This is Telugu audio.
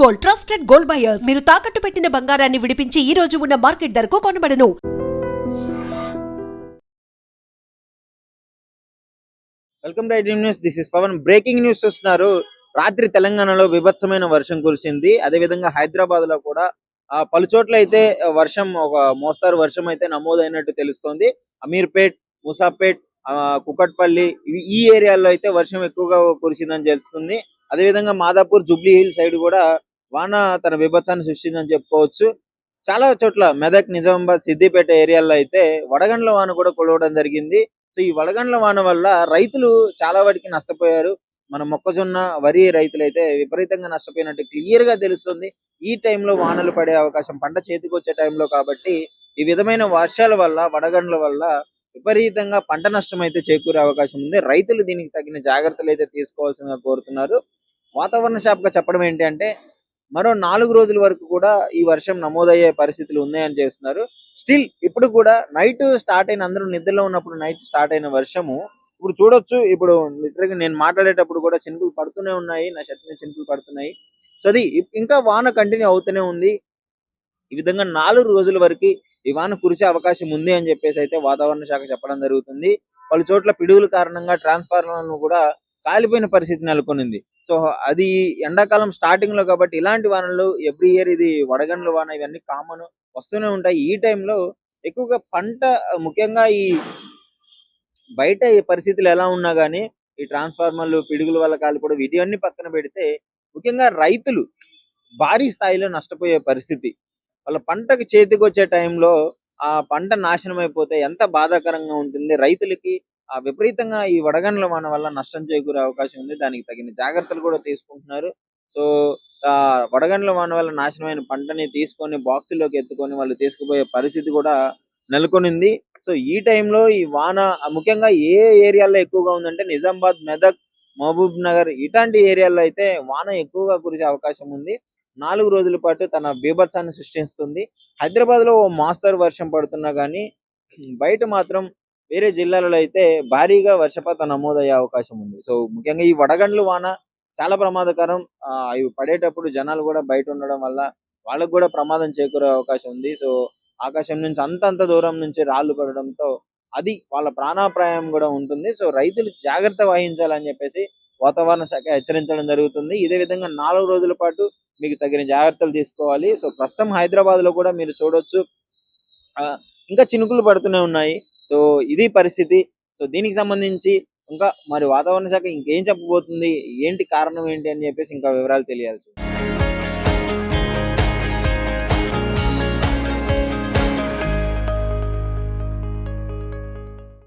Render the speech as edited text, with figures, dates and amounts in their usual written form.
Gold, trusted gold buyers. మీరు తాకట్టు పెట్టిన బంగారాన్ని విడిపించి ఈ రోజు ఉన్న మార్కెట్ ధరకు కొనబడను. Welcome to iDream news. This is Pavan. Breaking news చూస్తున్నారు. రాత్రి తెలంగాణలో బీభత్సమైన వర్షం కురిసింది. అదేవిధంగా హైదరాబాద్ లో కూడా పలు చోట్ల అయితే వర్షం, ఒక మోస్తారు వర్షం అయితే నమోదైనట్టు తెలుస్తోంది. అమీర్పేట్, ముసాపేట్, కుకట్పల్లి ఈ ఏరియాల్లో అయితే వర్షం ఎక్కువగా కురిసిందని తెలుస్తుంది. అదేవిధంగా మాదాపూర్, జూబ్లీ హిల్ సైడ్ కూడా వాన తన బీభత్సాన్ని సృష్టిందని చెప్పుకోవచ్చు. చాలా చోట్ల మెదక్, నిజామాబాద్, సిద్దిపేట ఏరియాల్లో అయితే వడగండ్ల వాన కూడా కురవడం జరిగింది. సో ఈ వడగండ్ల వాన వల్ల రైతులు చాలా వాటికి నష్టపోయారు. మన మొక్కజొన్న, వరి రైతులు అయితే విపరీతంగా నష్టపోయినట్టు క్లియర్ గా తెలుస్తుంది. ఈ టైంలో వానలు పడే అవకాశం పంట చేతికి వచ్చే టైంలో కాబట్టి ఈ విధమైన వర్షాల వల్ల, వడగండ్ల వల్ల విపరీతంగా పంట నష్టం అయితే చేకూరే అవకాశం ఉంది. రైతులు దీనికి తగిన జాగ్రత్తలు అయితే తీసుకోవాల్సిందిగా కోరుతున్నారు. వాతావరణ శాఖ చెప్పడం ఏంటి అంటే మరో 4 రోజుల వరకు కూడా ఈ వర్షం నమోదయ్యే పరిస్థితులు ఉన్నాయని చేస్తున్నారు. స్టిల్ ఇప్పుడు కూడా నైట్ స్టార్ట్ అయిన, అందరూ నిద్రలో ఉన్నప్పుడు నైట్ స్టార్ట్ అయిన వర్షము ఇప్పుడు చూడొచ్చు. ఇప్పుడు లిటరల్గా నేను మాట్లాడేటప్పుడు కూడా చినుకులు పడుతూనే ఉన్నాయి, నా షర్ట్ మీద చినుకులు పడుతున్నాయి. సో అది ఇంకా వాన కంటిన్యూ అవుతూనే ఉంది. ఈ విధంగా 4 రోజుల వరకు ఈ వాన కురిసే అవకాశం ఉంది అని చెప్పేసి అయితే వాతావరణ శాఖ చెప్పడం జరుగుతుంది. పలు చోట్ల పిడుగుల కారణంగా ట్రాన్స్ఫార్మర్లను కూడా కాలిపోయిన పరిస్థితి నెలకొనింది. సో అది ఎండాకాలం స్టార్టింగ్ లో కాబట్టి ఇలాంటి వానలు ఎవ్రీ ఇయర్, ఇది వడగండ్ల వాన ఇవన్నీ కామన్ వస్తూనే ఉంటాయి. ఈ టైంలో ఎక్కువగా పంట, ముఖ్యంగా ఈ బయట ఈ పరిస్థితులు ఎలా ఉన్నా గానీ ఈ ట్రాన్స్ఫార్మర్లు పిడుగుల వల్ల కాలిపోవడం వీటివన్నీ పక్కన పెడితే ముఖ్యంగా రైతులు భారీ స్థాయిలో నష్టపోయే పరిస్థితి. వాళ్ళ పంటకు చేతికొచ్చే టైంలో ఆ పంట నాశనం అయిపోతే ఎంత బాధాకరంగా ఉంటుంది రైతులకి. విపరీతంగా ఈ వడగండ్ల వాన వల్ల నష్టం చేకూరే అవకాశం ఉంది. దానికి తగిన జాగ్రత్తలు కూడా తీసుకుంటున్నారు. సో వడగండ్ల వాన వల్ల నాశనమైన పంటని తీసుకొని బాక్సుల్లోకి ఎత్తుకొని వాళ్ళు తీసుకుపోయే పరిస్థితి కూడా నెలకొనింది. సో ఈ టైంలో ఈ వాన ముఖ్యంగా ఏ ఏరియాలో ఎక్కువగా ఉందంటే నిజామాబాద్, మెదక్, మహబూబ్ నగర్ ఇట్లాంటి ఏరియాల్లో అయితే వాన ఎక్కువగా కురిసే అవకాశం ఉంది. 4 రోజుల పాటు తన బీభత్సాన్ని సృష్టిస్తుంది. హైదరాబాద్ లో ఓ మోస్తరు వర్షం పడుతున్నా గానీ బయట మాత్రం వేరే జిల్లాలలో అయితే భారీగా వర్షపాతం నమోదయ్యే అవకాశం ఉంది. సో ముఖ్యంగా ఈ వడగండ్ల వాన చాలా ప్రమాదకరం. అవి పడేటప్పుడు జనాలు కూడా బయట ఉండడం వల్ల వాళ్ళకు కూడా ప్రమాదం చేకూరే అవకాశం ఉంది. సో ఆకాశం నుంచి అంతంత దూరం నుంచి రాళ్లు పడడంతో అది వాళ్ళ ప్రాణాపాయం కూడా ఉంటుంది. సో రైతులు జాగ్రత్త వహించాలని చెప్పేసి వాతావరణ శాఖ హెచ్చరించడం జరుగుతుంది. ఇదే విధంగా 4 రోజుల పాటు మీకు తగిన జాగ్రత్తలు తీసుకోవాలి. సో ప్రస్తుతం హైదరాబాద్ లో కూడా మీరు చూడొచ్చు, ఇంకా చినుకులు పడుతూనే ఉన్నాయి. సో ఇది పరిస్థితి. సో దీనికి సంబంధించి ఇంకా మరి వాతావరణ శాఖ ఇంకేం చెప్పబోతుంది, ఏంటి కారణం ఏంటి అని చెప్పేసి ఇంకా వివరాలు తెలియాల్సి ఉంది.